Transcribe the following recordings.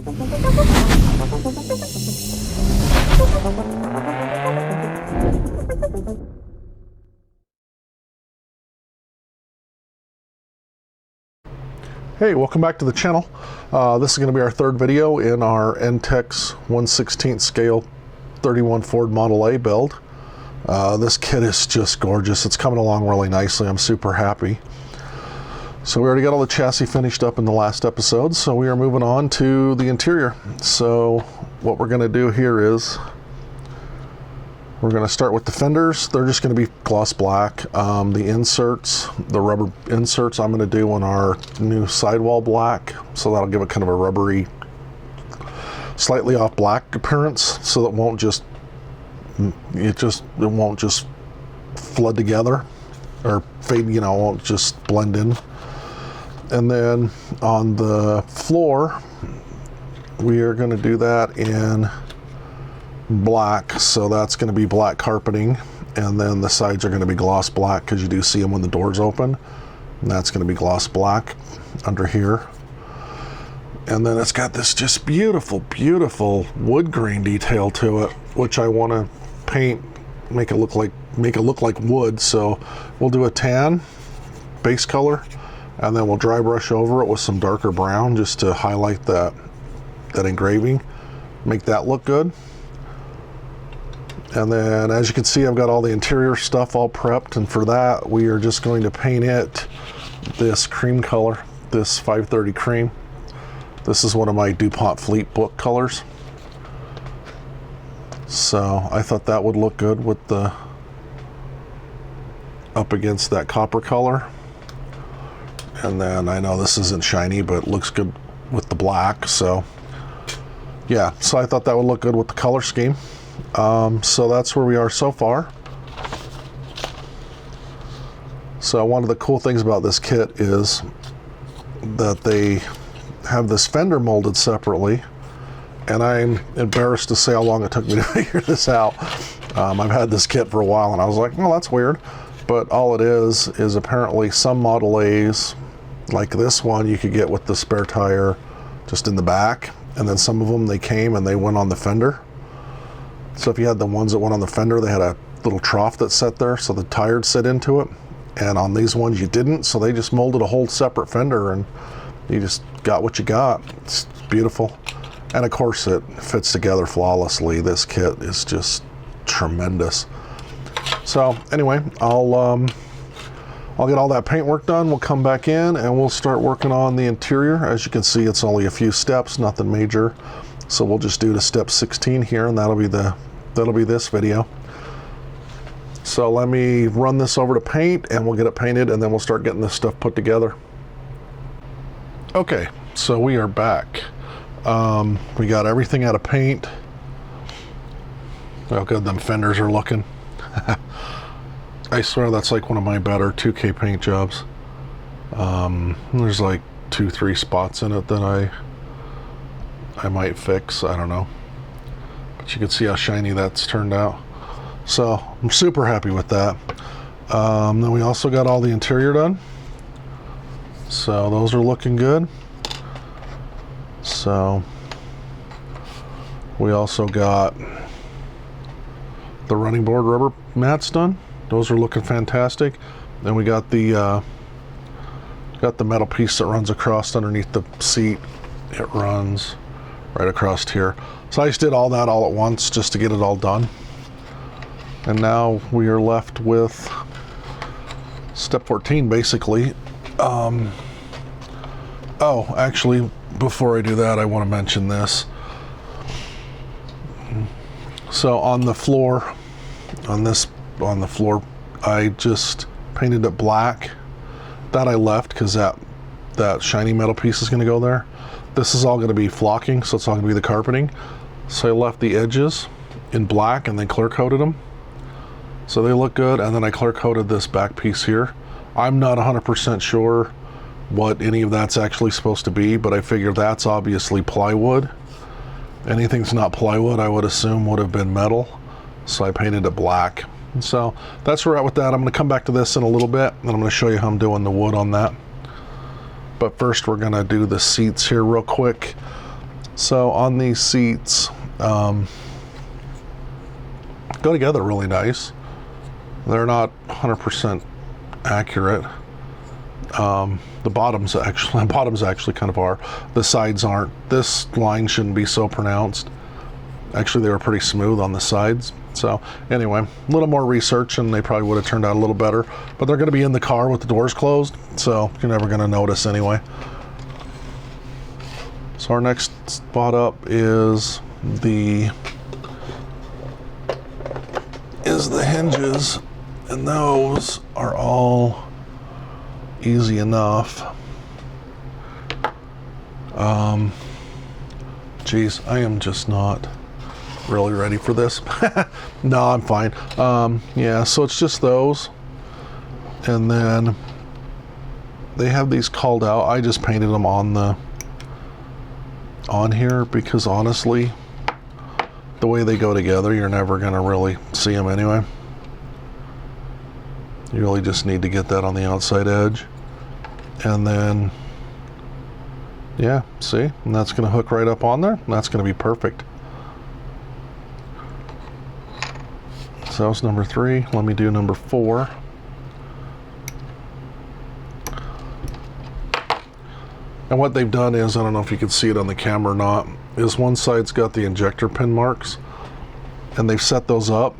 Hey, welcome back to the channel. This is going to be our third video in our Entex 1/16 scale 31 Ford Model A build. This kit is just gorgeous. It's coming along really nicely. I'm super happy. So we already got all the chassis finished up in the last episode, so we are moving on to the interior. So what we're going to do here is we're going to start with the fenders. They're just going to be gloss black. The inserts, the rubber inserts, I'm going to do on our new sidewall black. So that'll give it kind of a rubbery, slightly off black appearance. So that it won't just flood together or fade, won't just blend in. And then on the floor, we are going to do that in black, so that's going to be black carpeting, and then the sides are going to be gloss black because you do see them when the doors open, and that's going to be gloss black under here. And then it's got this just beautiful wood grain detail to it, which I want to paint, make it look like wood. So we'll do a tan base color, and then we'll dry brush over it with some darker brown just to highlight that engraving, make that look good. And then, as you can see, I've got all the interior stuff all prepped, and for that we are just going to paint it this cream color, this 530 cream. This is one of my DuPont Fleet book colors. So I thought that would look good with the up against that copper color. And then I know this isn't shiny, but it looks good with the black. So yeah, so I thought that would look good with the color scheme. So that's where we are so far. So one of the cool things about this kit is that they have this fender molded separately, and I'm embarrassed to say how long it took me to figure this out. I've had this kit for a while, and I was like, well, that's weird. But all it is apparently some Model A's, like this one, you could get with the spare tire just in the back, and then some of them, they came and they went on the fender. So if you had the ones that went on the fender, they had a little trough that sat there so the tire would sit into it. And on these ones you didn't, so they just molded a whole separate fender and you just got what you got. It's beautiful. And of course it fits together flawlessly. This kit is just tremendous. So anyway, I'll get all that paint work done. We'll come back in and we'll start working on the interior. As you can see, it's only a few steps, nothing major. So we'll just do to step 16 here, and that'll be this video. So let me run this over to paint, and we'll get it painted, and then we'll start getting this stuff put together. Okay, so we are back. We got everything out of paint. How good them fenders are looking. I swear that's like one of my better 2K paint jobs. There's like 2-3 spots in it that I might fix, I don't know. But you can see how shiny that's turned out. So I'm super happy with that. Then we also got all the interior done. So those are looking good. So we also got the running board rubber mats done. Those are looking fantastic. Then we got the metal piece that runs across underneath the seat. It runs right across here. So I just did all that all at once just to get it all done. And now we are left with step 14 basically. Oh, actually, before I do that, I want to mention this. So on the floor, I just painted it black. That I left because that shiny metal piece is going to go there. This is all going to be flocking, so it's all going to be the carpeting. So I left the edges in black and then clear coated them. So they look good, and then I clear coated this back piece here. I'm not 100% sure what any of that's actually supposed to be, but I figure that's obviously plywood. Anything's not plywood, I would assume would have been metal. So I painted it black. So that's where we're at with that. I'm going to come back to this in a little bit, and I'm going to show you how I'm doing the wood on that. But first we're going to do the seats here real quick. So on these seats, go together really nice. They're not 100% accurate. The bottoms actually kind of are. The sides aren't. This line shouldn't be so pronounced. Actually, they were pretty smooth on the sides. So anyway, a little more research and they probably would have turned out a little better. But they're going to be in the car with the doors closed, so you're never going to notice anyway. So our next spot up is the hinges, and those are all easy enough. Geez, I am just not really ready for this. No, I'm fine. Yeah, so it's just those, and then they have these called out. I just painted them on here because honestly, the way they go together, you're never gonna really see them anyway. You really just need to get that on the outside edge, and then yeah, see, and that's gonna hook right up on there, and that's gonna be perfect. So that was number 3. Let me do number 4. And what they've done is, I don't know if you can see it on the camera or not, is one side's got the injector pin marks, and they've set those up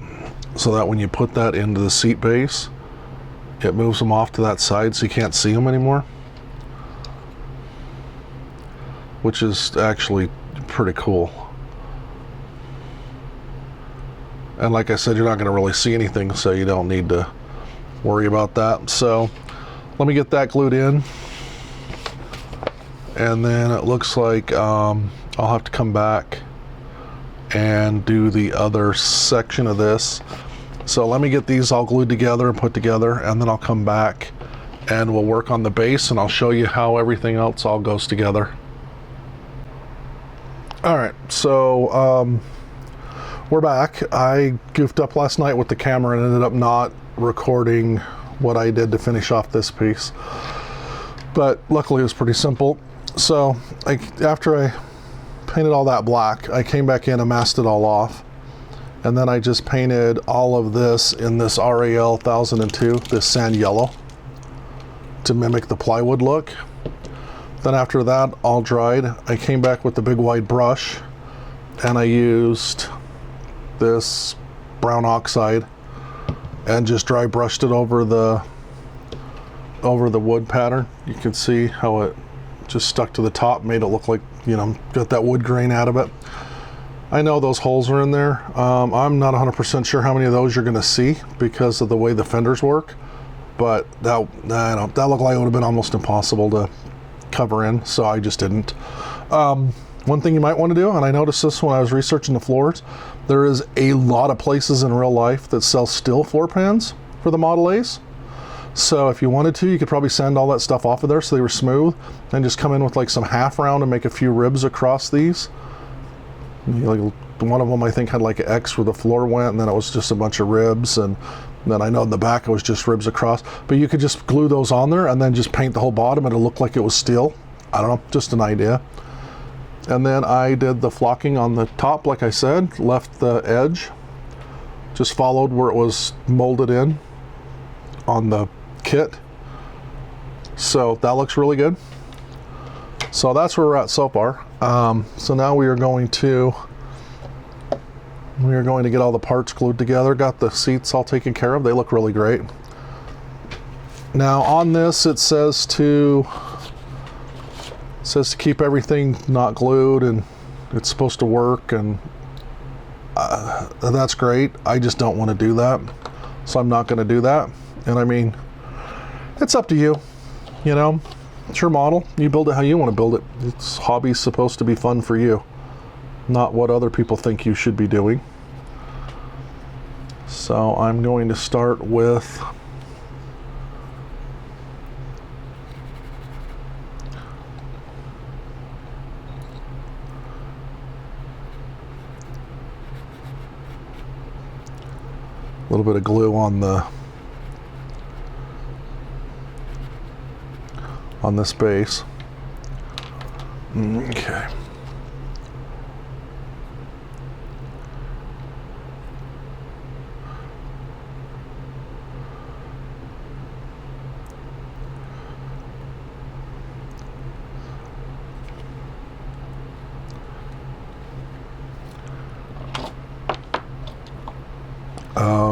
so that when you put that into the seat base, it moves them off to that side so you can't see them anymore, which is actually pretty cool. And like I said, you're not going to really see anything, so you don't need to worry about that. So let me get that glued in, and then it looks like I'll have to come back and do the other section of this. So let me get these all glued together and put together, and then I'll come back and we'll work on the base, and I'll show you how everything else all goes together. All right, so we're back. I goofed up last night with the camera and ended up not recording what I did to finish off this piece, but luckily it was pretty simple. So after I painted all that black, I came back in and masked it all off, and then I just painted all of this in this RAL 1002, this sand yellow, to mimic the plywood look. Then after that all dried, I came back with the big wide brush and I used this brown oxide and just dry brushed it over the wood pattern. You can see how it just stuck to the top, made it look like, you know, got that wood grain out of it. I know those holes are in there. I'm not 100% sure how many of those you're going to see because of the way the fenders work, but that looked like it would have been almost impossible to cover in, so I just didn't. One thing you might want to do, and I noticed this when I was researching the floors, there is a lot of places in real life that sell still floor pans for the Model A's. So if you wanted to, you could probably sand all that stuff off of there so they were smooth, and just come in with like some half round and make a few ribs across these. Like one of them I think had like an X where the floor went, and then it was just a bunch of ribs, and then I know in the back it was just ribs across. But you could just glue those on there and then just paint the whole bottom and it'll look like it was steel. I don't know, just an idea. And then I did the flocking on the top, like I said, left the edge, just followed where it was molded in on the kit. So that looks really good. So that's where we're at so far. So now we are going to get all the parts glued together. Got the seats all taken care of. They look really great. Now on this it says to keep everything not glued, and it's supposed to work, and that's great. I just don't want to do that, so I'm not going to do that. And I mean, it's up to you, you know, it's your model. You build it how you want to build it. This hobby's supposed to be fun for you, not what other people think you should be doing. So I'm going to start with a little bit of glue on this base. Okay.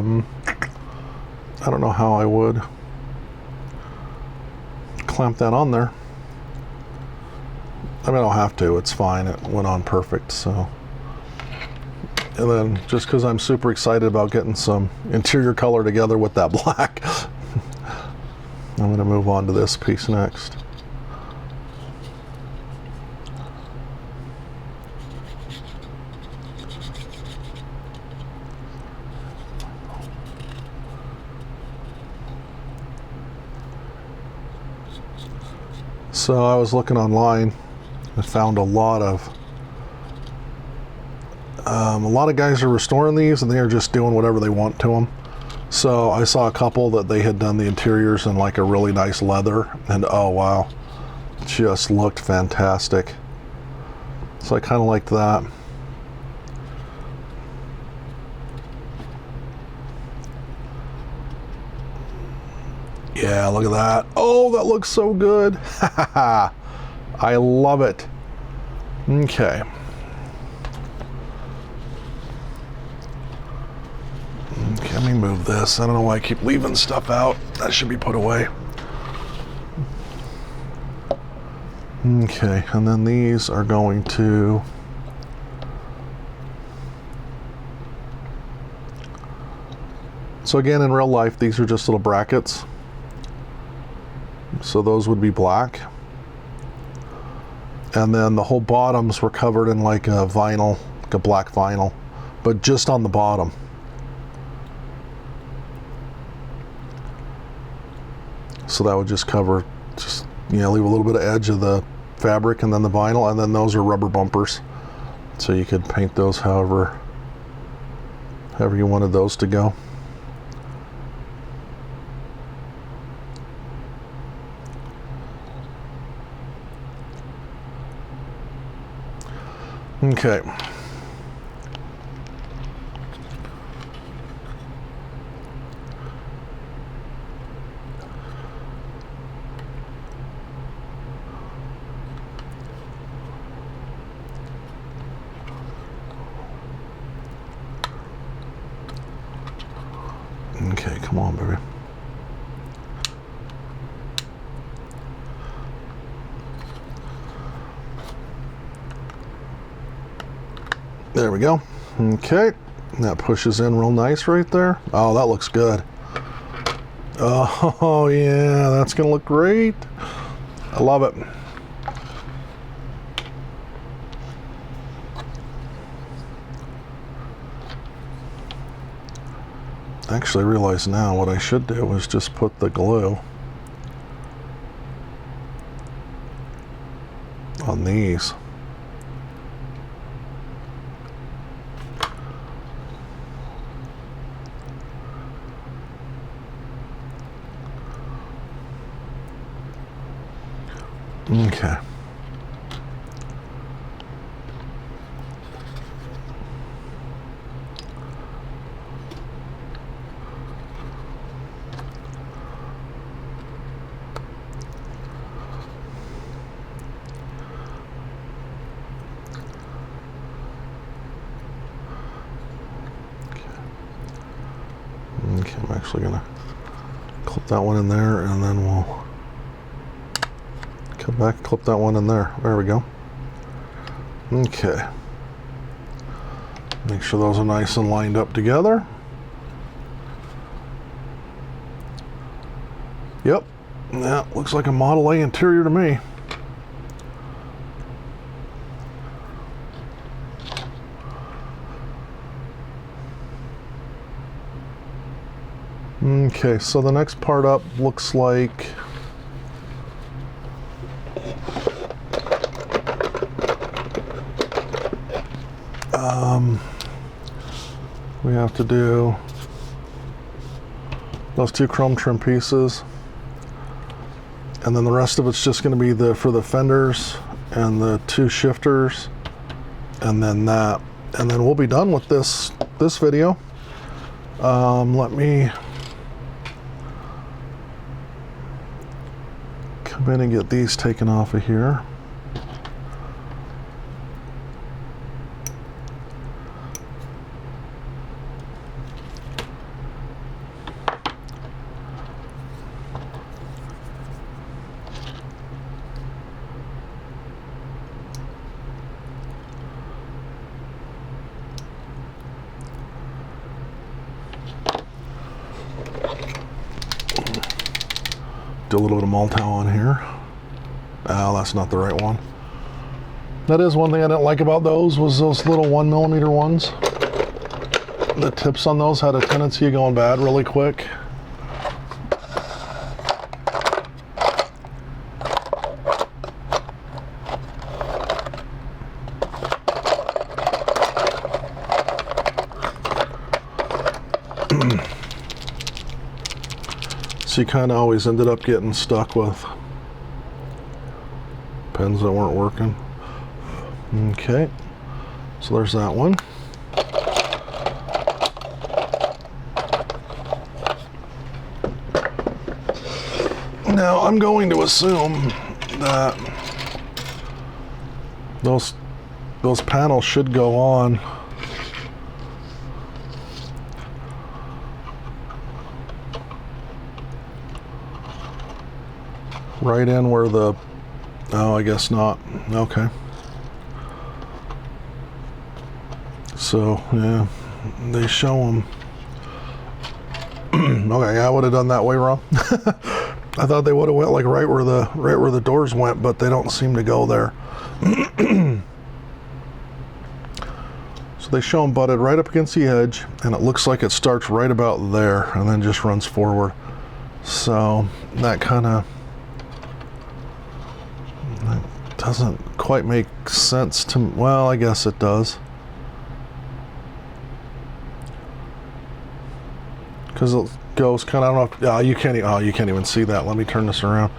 I don't know how I would clamp that on there. I mean, I don't have to, it's fine, it went on perfect. So, and then just because I'm super excited about getting some interior color together with that black, I'm going to move on to this piece next. So I was looking online, I found a lot of guys are restoring these, and they are just doing whatever they want to them. So I saw a couple that they had done the interiors in like a really nice leather, and oh wow, just looked fantastic. So I kind of liked that. Yeah, look at that. Oh, that looks so good. I love it. Okay. Okay, let me move this. I don't know why I keep leaving stuff out. That should be put away. Okay, and then these are going to... So again, in real life, these are just little brackets. So those would be black. And then the whole bottoms were covered in like a vinyl, like a black vinyl, but just on the bottom. So that would just cover, just, you know, leave a little bit of edge of the fabric and then the vinyl, and then those are rubber bumpers. So you could paint those however you wanted those to go. Okay. Okay, come on, baby. There we go. Okay, that pushes in real nice right there. Oh, that looks good. Oh yeah, that's gonna look great. I love it. Actually, I realize now what I should do is just put the glue on these. Okay. Okay, I'm actually gonna clip that one in there, and then we'll come back, clip that one in there. There we go. Okay. Make sure those are nice and lined up together. Yep. That looks like a Model A interior to me. Okay, so the next part up looks like we have to do those two chrome trim pieces, and then the rest of it's just going to be for the fenders and the two shifters, and then that, and then we'll be done with this video. Let me come in and get these taken off of here. do a little bit of Maltow on here. Oh, that's not the right one. That is one thing I didn't like about those, was those little 1mm ones. The tips on those had a tendency of going bad really quick. So you kind of always ended up getting stuck with pins that weren't working. Okay, so there's that one. Now I'm going to assume that those panels should go on right in where the, oh, I guess not. Okay. So, yeah, they show them. Okay, I would have done that way wrong. I thought they would have went like right where the doors went, but they don't seem to go there. So they show them butted right up against the edge, and it looks like it starts right about there and then just runs forward. So that kind of doesn't quite make sense to me. Well, I guess it does, because it goes kind of, I don't know if, you can't even see that. Let me turn this around.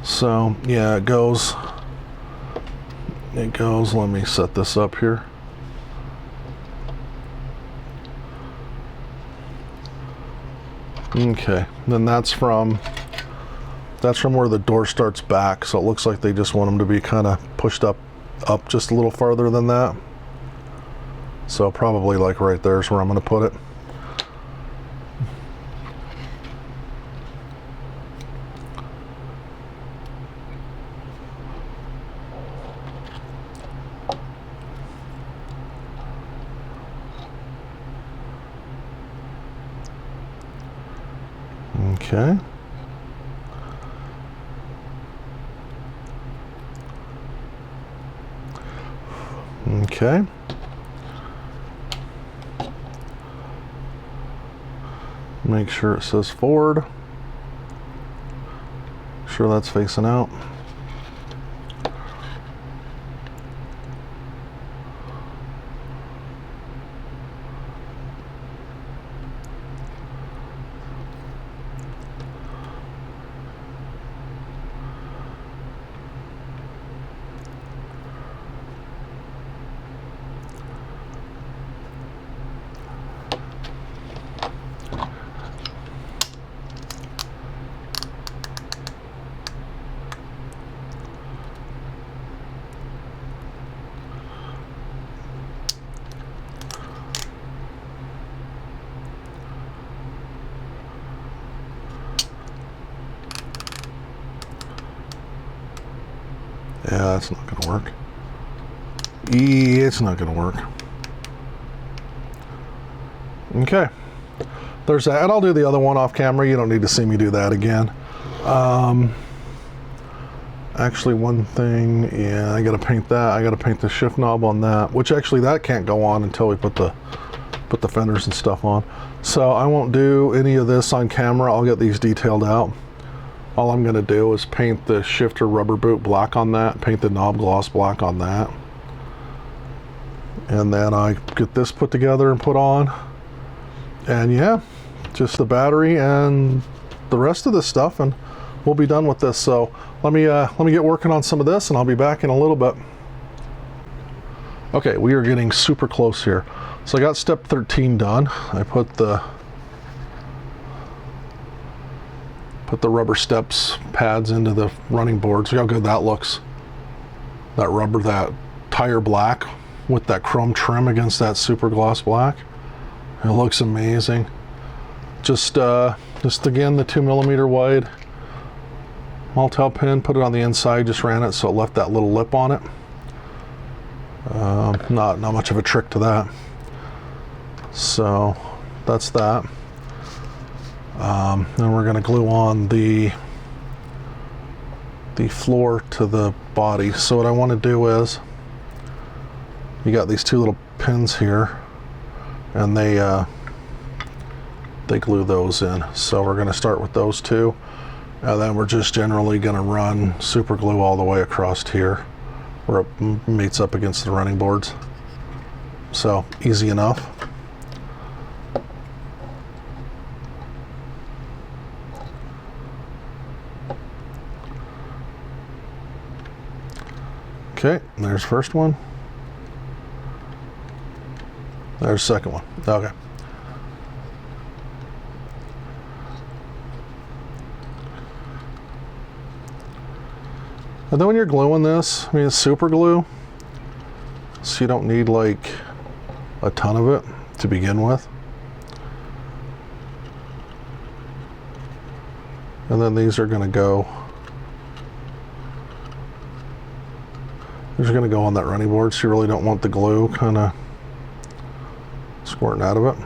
So yeah, it goes, let me set this up here. Okay, then that's from where the door starts back, so it looks like they just want them to be kind of pushed up just a little farther than that. So probably like right there is where I'm going to put it. Okay. Okay. Make sure it says forward. Sure that's facing out. Yeah, that's not going to work. It's not going to work. Okay. There's that. And I'll do the other one off camera. You don't need to see me do that again. Actually, one thing, yeah, I got to paint that. I got to paint the shift knob on that, which actually that can't go on until we put the fenders and stuff on. So I won't do any of this on camera. I'll get these detailed out. All I'm going to do is paint the shifter rubber boot black on that, paint the knob gloss black on that. And then I get this put together and put on. And yeah, just the battery and the rest of this stuff, and we'll be done with this. So let me get working on some of this, and I'll be back in a little bit. Okay, we are getting super close here. So I got step 13 done. I put the rubber steps pads into the running boards. See how good that looks. That rubber, that tire black with that chrome trim against that super gloss black. It looks amazing. Just again, the 2mm wide Maltow pin, put it on the inside, just ran it so it left that little lip on it. Not much of a trick to that. So that's that. Then we're going to glue on the the floor to the body. So what I want to do is, you got these two little pins here, and they glue those in. So we're going to start with those two, and then we're just generally going to run super glue all the way across here where it meets up against the running boards. So easy enough. Okay, there's first one. There's second one. Okay. And then when you're gluing this, I mean, it's super glue, so you don't need like a ton of it to begin with. And then these are going to go. These are going to go on that running board, so you really don't want the glue kind of squirting out of it.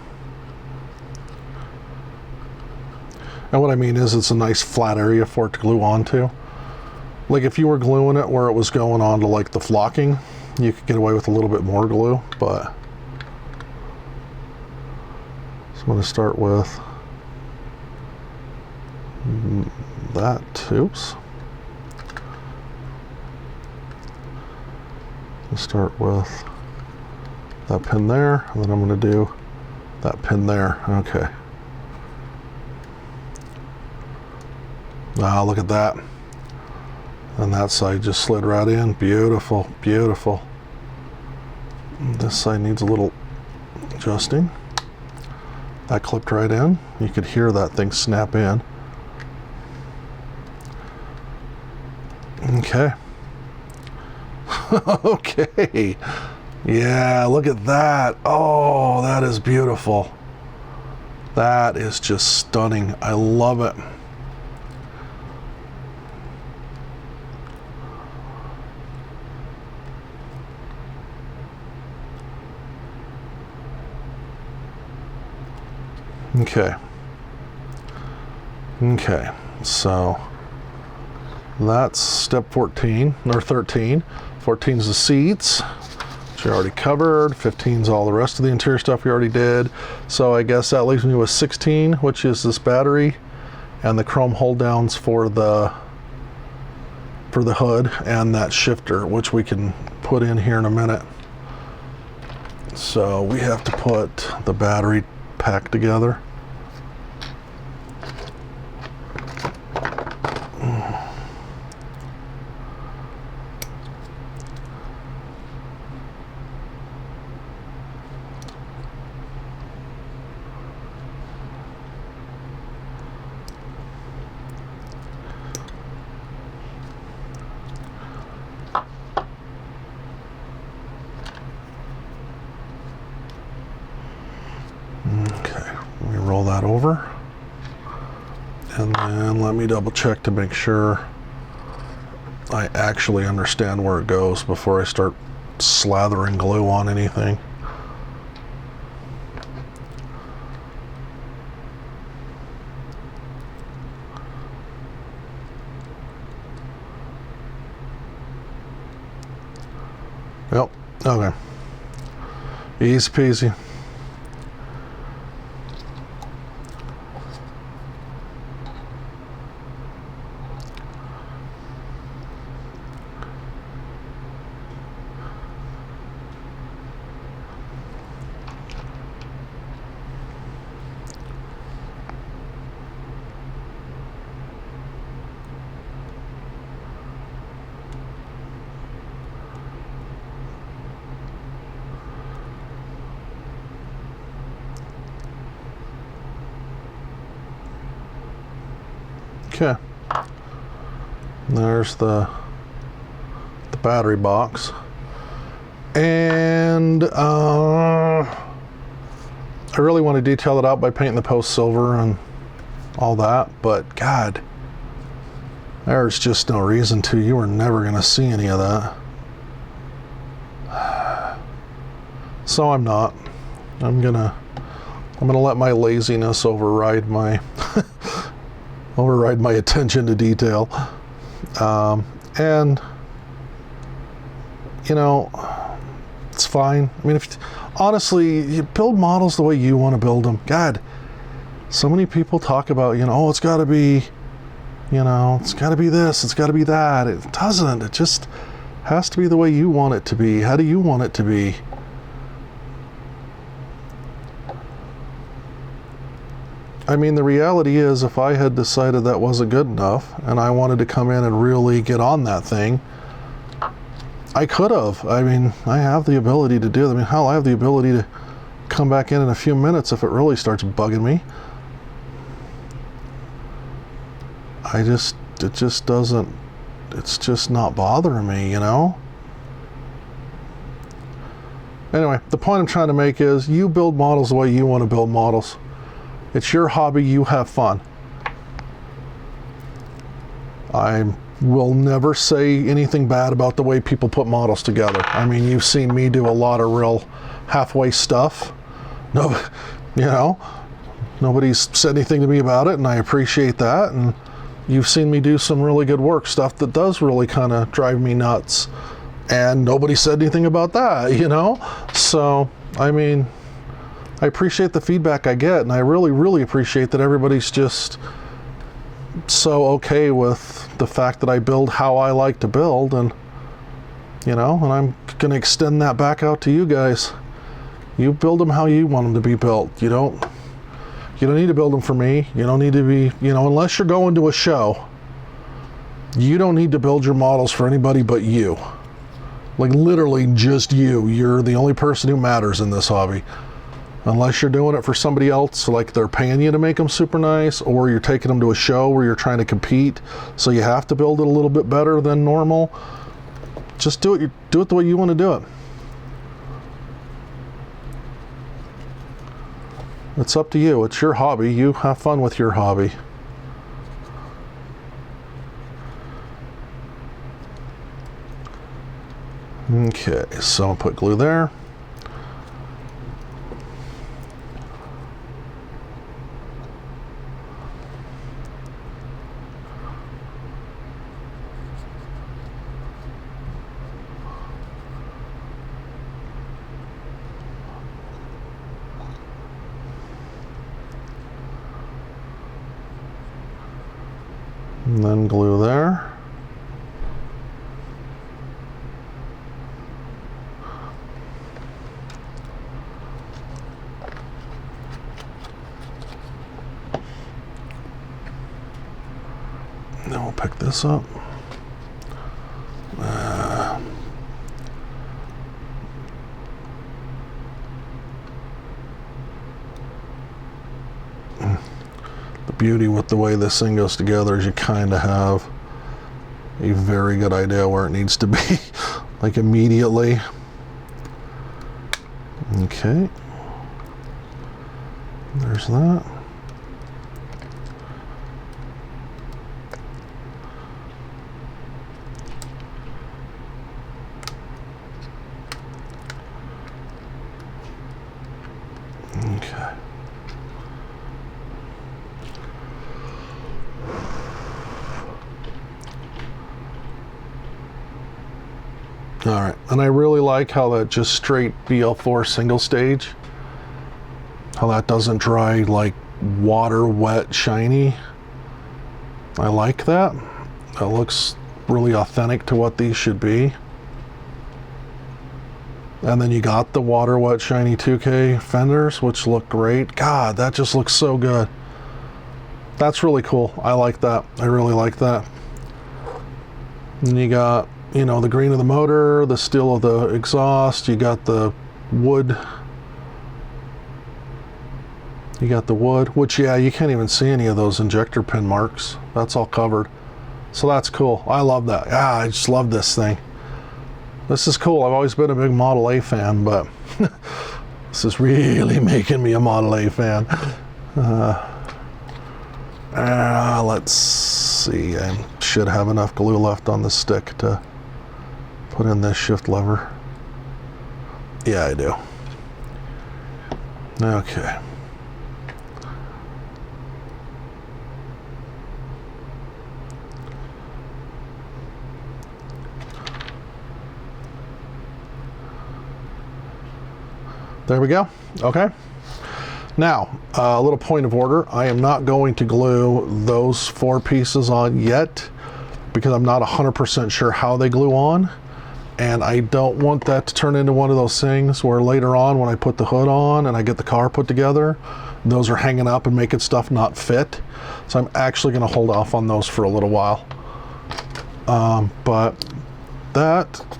And what I mean is, it's a nice flat area for it to glue onto. Like if you were gluing it where it was going on to like the flocking, you could get away with a little bit more glue, but so I'm going to start with that. Oops. I'll start with that pin there, and then I'm going to do that pin there. Okay. Wow, look at that. And that side just slid right in. Beautiful, beautiful. This side needs a little adjusting. That clipped right in. You could hear that thing snap in. Okay. Okay. Yeah, look at that. Oh, that is beautiful. That is just stunning. I love it. Okay. Okay, so that's step 14, or 13. 14 is the seats, which you already covered. 15 is all the rest of the interior stuff we already did. So I guess that leaves me with 16, which is this battery and the chrome hold downs for the hood, and that shifter, which we can put in here in a minute. So we have to put the battery pack together. Roll that over, and then let me double check to make sure I actually understand where it goes before I start slathering glue on anything. Yep, okay. Easy peasy. Okay, there's the battery box, and I really want to detail it out by painting the post silver and all that, but God, there's just no reason to. You are never going to see any of that. So I'm not. I'm gonna let my laziness override my attention to detail. And, you know, it's fine. I mean, honestly, you build models the way you want to build them. God, so many people talk about, you know, oh, it's got to be, you know, it's got to be this, it's got to be that. It doesn't. It just has to be the way you want it to be. How do you want it to be? I mean, the reality is, if I had decided that wasn't good enough and I wanted to come in and really get on that thing, I could have. I mean, I have the ability to do that. I mean, hell, I have the ability to come back in a few minutes if it really starts bugging me. It just doesn't, it's just not bothering me, you know? Anyway, the point I'm trying to make is, you build models the way you want to build models. It's your hobby, you have fun. I will never say anything bad about the way people put models together. I mean, you've seen me do a lot of real halfway stuff. No, you know, nobody's said anything to me about it, and I appreciate that. And you've seen me do some really good work, stuff that does really kind of drive me nuts, and nobody said anything about that, you know? So, I mean, I appreciate the feedback I get, and I really, really appreciate that everybody's just so okay with the fact that I build how I like to build, and, you know, and I'm going to extend that back out to you guys. You build them how you want them to be built. You don't need to build them for me. You don't need to be, you know, unless you're going to a show, you don't need to build your models for anybody but you. Like, literally just you. You're the only person who matters in this hobby. Unless you're doing it for somebody else, like they're paying you to make them super nice, or you're taking them to a show where you're trying to compete, so you have to build it a little bit better than normal. Just do it. Do it the way you want to do it. It's up to you. It's your hobby. You have fun with your hobby. Okay, so I'll put glue there. And then glue there. Then we'll pick this up. Beauty with the way this thing goes together is you kind of have a very good idea where it needs to be, like immediately. Okay, there's that. Okay. All right, and I really like how that just straight BL4 single stage, how that doesn't dry like water wet shiny. I like that. That looks really authentic to what these should be. And then you got the water wet shiny 2K fenders, which look great. God, that just looks so good. That's really cool. I like that. I really like that. And you got, you know, the green of the motor, the steel of the exhaust, you got the wood. You got the wood, which, yeah, you can't even see any of those injector pin marks. That's all covered. So that's cool. I love that. Yeah, I just love this thing. This is cool. I've always been a big Model A fan, but this is really making me a Model A fan. Let's see. I should have enough glue left on the stick to put in this shift lever. Yeah, I do. Okay. There we go. Okay. Now, a little point of order. I am not going to glue those 4 pieces on yet because I'm not 100% sure how they glue on. And I don't want that to turn into one of those things where later on when I put the hood on and I get the car put together, those are hanging up and making stuff not fit. So I'm actually going to hold off on those for a little while. But that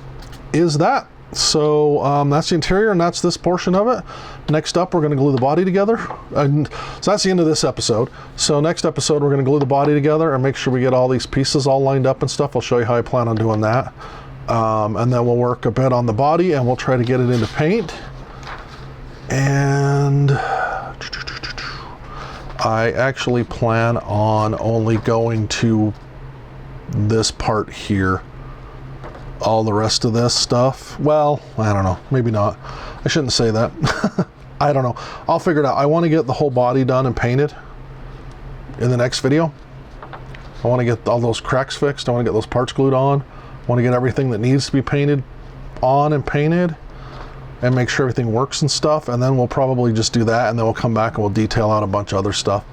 is that. So that's the interior and that's this portion of it. Next up, we're going to glue the body together. And so that's the end of this episode. So next episode, we're going to glue the body together and make sure we get all these pieces all lined up and stuff. I'll show you how I plan on doing that. And then we'll work a bit on the body and we'll try to get it into paint. And I actually plan on only going to this part here. All the rest of this stuff, well, I don't know, maybe not. I shouldn't say that. I don't know. I'll figure it out. I want to get the whole body done and painted in the next video. I want to get all those cracks fixed. I want to get those parts glued on. I want to get everything that needs to be painted on and painted and make sure everything works and stuff. And then we'll probably just do that. And then we'll come back and we'll detail out a bunch of other stuff.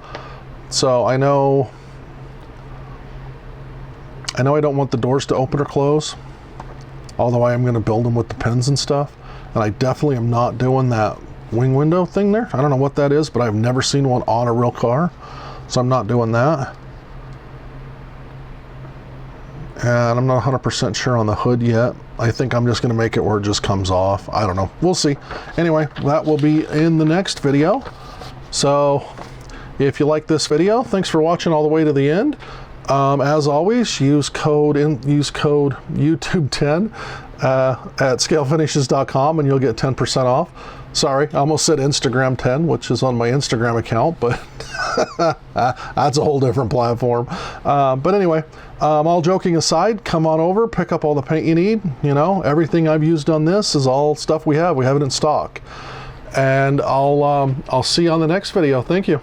So I know I don't want the doors to open or close, although I am going to build them with the pins and stuff. And I definitely am not doing that wing window thing there. I don't know what that is, but I've never seen one on a real car. So I'm not doing that. And I'm not 100% sure on the hood yet. I think I'm just going to make it where it just comes off. I don't know. We'll see. Anyway, that will be in the next video. So if you like this video, thanks for watching all the way to the end. As always, use code YouTube10 at scalefinishes.com and you'll get 10% off. Sorry, I almost said Instagram 10, which is on my Instagram account, but that's a whole different platform. But anyway, all joking aside, come on over, pick up all the paint you need. You know, everything I've used on this is all stuff we have. We have it in stock. And I'll see you on the next video. Thank you.